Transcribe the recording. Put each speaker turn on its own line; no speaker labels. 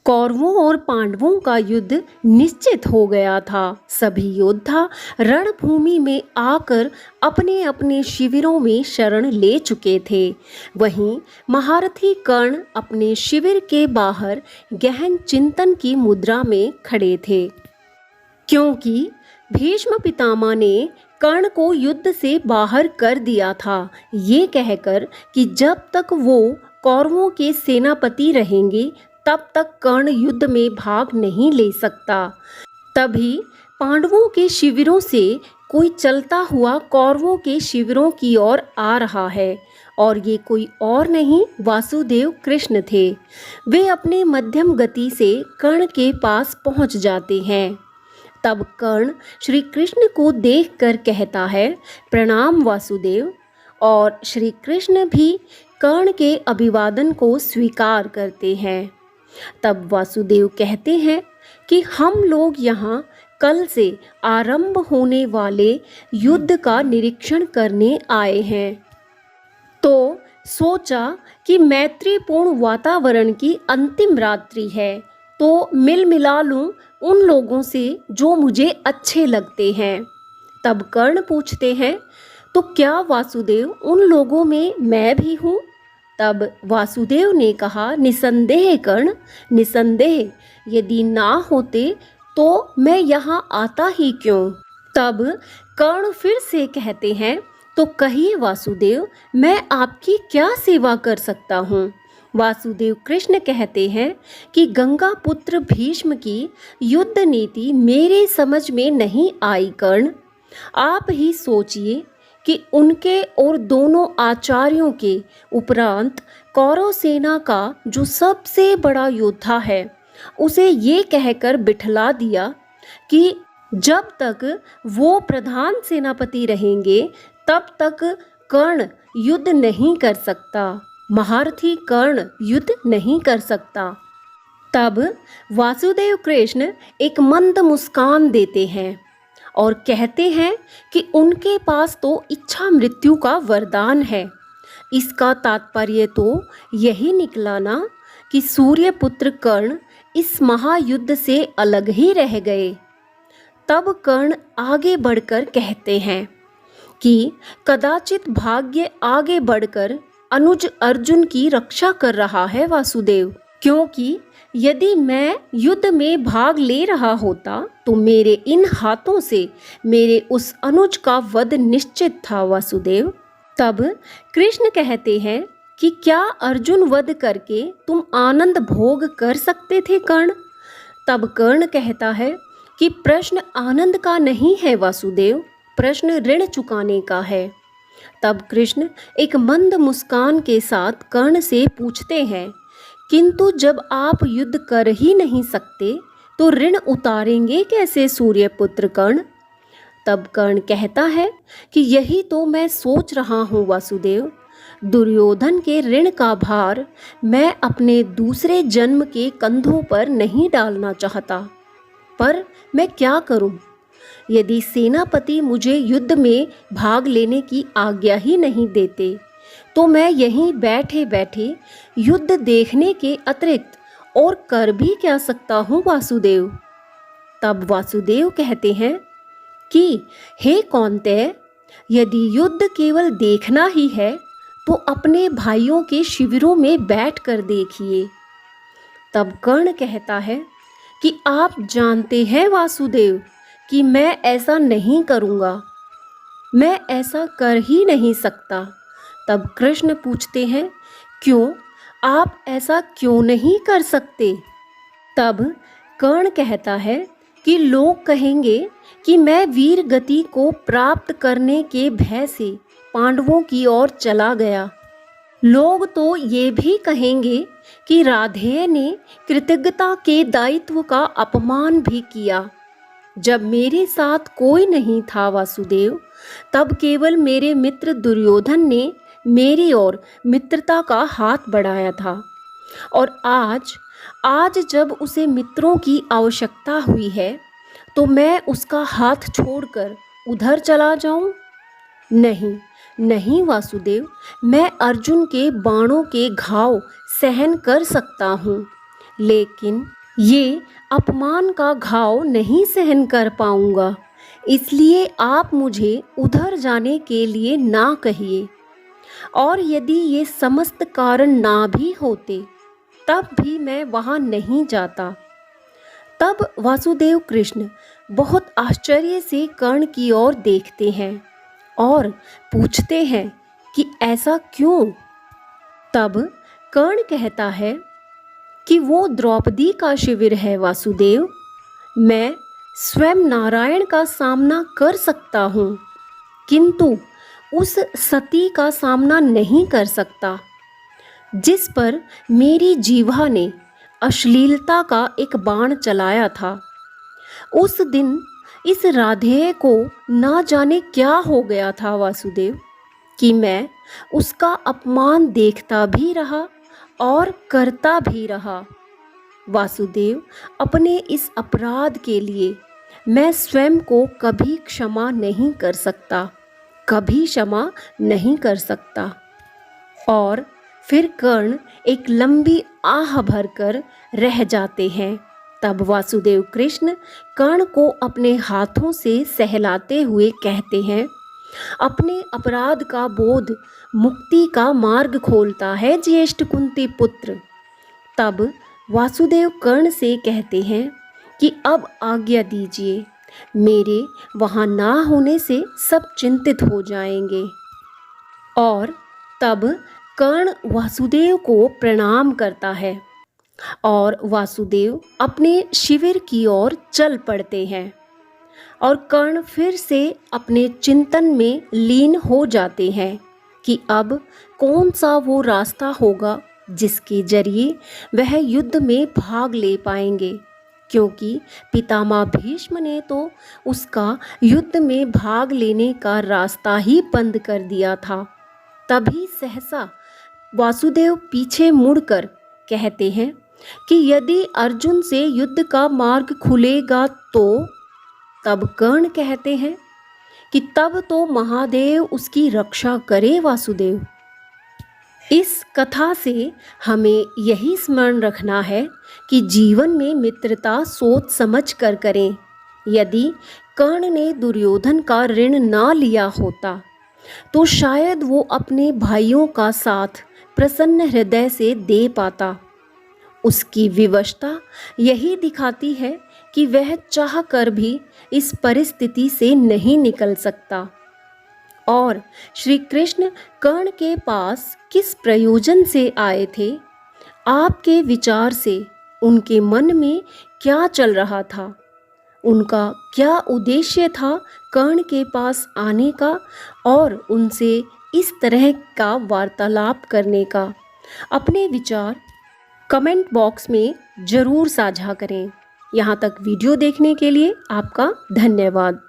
कौरवों और पांडवों का युद्ध निश्चित हो गया था। सभी योद्धा रणभूमि में आकर अपने अपने शिविरों में शरण ले चुके थे। वहीं महारथी कर्ण अपने शिविर के बाहर गहन चिंतन की मुद्रा में खड़े थे, क्योंकि भीष्म पितामह ने कर्ण को युद्ध से बाहर कर दिया था, ये कहकर कि जब तक वो कौरवों के सेनापति रहेंगे तब तक कर्ण युद्ध में भाग नहीं ले सकता। तभी पांडवों के शिविरों से कोई चलता हुआ कौरवों के शिविरों की ओर आ रहा है, और ये कोई और नहीं वासुदेव कृष्ण थे। वे अपने मध्यम गति से कर्ण के पास पहुंच जाते हैं। तब कर्ण श्री कृष्ण को देखकर कहता है, प्रणाम वासुदेव। और श्री कृष्ण भी कर्ण के अभिवादन को स्वीकार करते हैं। तब वासुदेव कहते हैं कि हम लोग यहाँ कल से आरंभ होने वाले युद्ध का निरीक्षण करने आए हैं, तो सोचा कि मैत्रीपूर्ण वातावरण की अंतिम रात्रि है, तो मिल मिला लूं उन लोगों से जो मुझे अच्छे लगते हैं। तब कर्ण पूछते हैं, तो क्या वासुदेव उन लोगों में मैं भी हूँ? तब वासुदेव ने कहा, निसंदेह कर्ण, निसंदेह। यदि ना होते तो मैं यहाँ आता ही क्यों? तब कर्ण फिर से कहते हैं, तो कहिए वासुदेव, मैं आपकी क्या सेवा कर सकता हूँ? वासुदेव कृष्ण कहते हैं कि गंगा पुत्र भीष्म की युद्ध नीति मेरे समझ में नहीं आई कर्ण। आप ही सोचिए कि उनके और दोनों आचार्यों के उपरांत कौरव सेना का जो सबसे बड़ा योद्धा है, उसे ये कहकर बिठला दिया कि जब तक वो प्रधान सेनापति रहेंगे तब तक कर्ण युद्ध नहीं कर सकता, महारथी कर्ण युद्ध नहीं कर सकता। तब वासुदेव कृष्ण एक मंद मुस्कान देते हैं और कहते हैं कि उनके पास तो इच्छा मृत्यु का वरदान है। इसका तात्पर्य तो यही निकला ना कि सूर्यपुत्र कर्ण इस महायुद्ध से अलग ही रह गए। तब कर्ण आगे बढ़कर कहते हैं कि कदाचित भाग्य आगे बढ़कर अनुज अर्जुन की रक्षा कर रहा है वासुदेव, क्योंकि यदि मैं युद्ध में भाग ले रहा होता तो मेरे इन हाथों से मेरे उस अनुज का वध निश्चित था वासुदेव। तब कृष्ण कहते हैं कि क्या अर्जुन वध करके तुम आनंद भोग कर सकते थे कर्ण? तब कर्ण कहता है कि प्रश्न आनंद का नहीं है वासुदेव, प्रश्न ऋण चुकाने का है। तब कृष्ण एक मंद मुस्कान के साथ कर्ण से पूछते हैं, किंतु जब आप युद्ध कर ही नहीं सकते तो ऋण उतारेंगे कैसे सूर्यपुत्र कर्ण? तब कर्ण कहता है कि यही तो मैं सोच रहा हूँ वासुदेव। दुर्योधन के ऋण का भार मैं अपने दूसरे जन्म के कंधों पर नहीं डालना चाहता, पर मैं क्या करूं? यदि सेनापति मुझे युद्ध में भाग लेने की आज्ञा ही नहीं देते तो मैं यहीं बैठे बैठे युद्ध देखने के अतिरिक्त और कर भी क्या सकता हूँ वासुदेव? तब वासुदेव कहते हैं कि हे कौन्तेय, यदि युद्ध केवल देखना ही है तो अपने भाइयों के शिविरों में बैठकर देखिए। तब कर्ण कहता है कि आप जानते हैं वासुदेव कि मैं ऐसा नहीं करूँगा, मैं ऐसा कर ही नहीं सकता। तब कृष्ण पूछते हैं, क्यों? आप ऐसा क्यों नहीं कर सकते? तब कर्ण कहता है कि लोग कहेंगे कि मैं वीर गति को प्राप्त करने के भय से पांडवों की ओर चला गया। लोग तो ये भी कहेंगे कि राधेय ने कृतज्ञता के दायित्व का अपमान भी किया। जब मेरे साथ कोई नहीं था वासुदेव, तब केवल मेरे मित्र दुर्योधन ने मेरी ओर मित्रता का हाथ बढ़ाया था, और आज जब उसे मित्रों की आवश्यकता हुई है तो मैं उसका हाथ छोड़कर उधर चला जाऊं? नहीं नहीं वासुदेव, मैं अर्जुन के बाणों के घाव सहन कर सकता हूँ, लेकिन ये अपमान का घाव नहीं सहन कर पाऊंगा, इसलिए आप मुझे उधर जाने के लिए ना कहिए। और यदि ये समस्त कारण ना भी होते तब भी मैं वहाँ नहीं जाता। तब वासुदेव कृष्ण बहुत आश्चर्य से कर्ण की ओर देखते हैं और पूछते हैं कि ऐसा क्यों। तब कर्ण कहता है कि वो द्रौपदी का शिविर है वासुदेव। मैं स्वयं नारायण का सामना कर सकता हूँ, किंतु उस सती का सामना नहीं कर सकता जिस पर मेरी जीवा ने अश्लीलता का एक बाण चलाया था। उस दिन इस राधेय को ना जाने क्या हो गया था वासुदेव, कि मैं उसका अपमान देखता भी रहा और करता भी रहा। वासुदेव, अपने इस अपराध के लिए मैं स्वयं को कभी क्षमा नहीं कर सकता, कभी क्षमा नहीं कर सकता। और फिर कर्ण एक लंबी आह भरकर रह जाते हैं। तब वासुदेव कृष्ण कर्ण को अपने हाथों से सहलाते हुए कहते हैं, अपने अपराध का बोध मुक्ति का मार्ग खोलता है ज्येष्ठ कुंती पुत्र। तब वासुदेव कर्ण से कहते हैं कि अब आज्ञा दीजिए, मेरे वहाँ ना होने से सब चिंतित हो जाएंगे। और तब कर्ण वासुदेव को प्रणाम करता है और वासुदेव अपने शिविर की ओर चल पड़ते हैं। और कर्ण फिर से अपने चिंतन में लीन हो जाते हैं कि अब कौन सा वो रास्ता होगा जिसके जरिए वह युद्ध में भाग ले पाएंगे, क्योंकि पितामह भीष्म ने तो उसका युद्ध में भाग लेने का रास्ता ही बंद कर दिया था। तभी सहसा वासुदेव पीछे मुड़कर कहते हैं कि यदि अर्जुन से युद्ध का मार्ग खुलेगा तो। तब कर्ण कहते हैं कि तब तो महादेव उसकी रक्षा करे वासुदेव। इस कथा से हमें यही स्मरण रखना है कि जीवन में मित्रता सोच समझ कर करें। यदि कर्ण ने दुर्योधन का ऋण ना लिया होता तो शायद वो अपने भाइयों का साथ प्रसन्न हृदय से दे पाता। उसकी विवशता यही दिखाती है कि वह चाह कर भी इस परिस्थिति से नहीं निकल सकता। और श्री कृष्ण कर्ण के पास किस प्रयोजन से आए थे? आपके विचार से उनके मन में क्या चल रहा था? उनका क्या उद्देश्य था कर्ण के पास आने का और उनसे इस तरह का वार्तालाप करने का? अपने विचार कमेंट बॉक्स में ज़रूर साझा करें। यहाँ तक वीडियो देखने के लिए आपका धन्यवाद।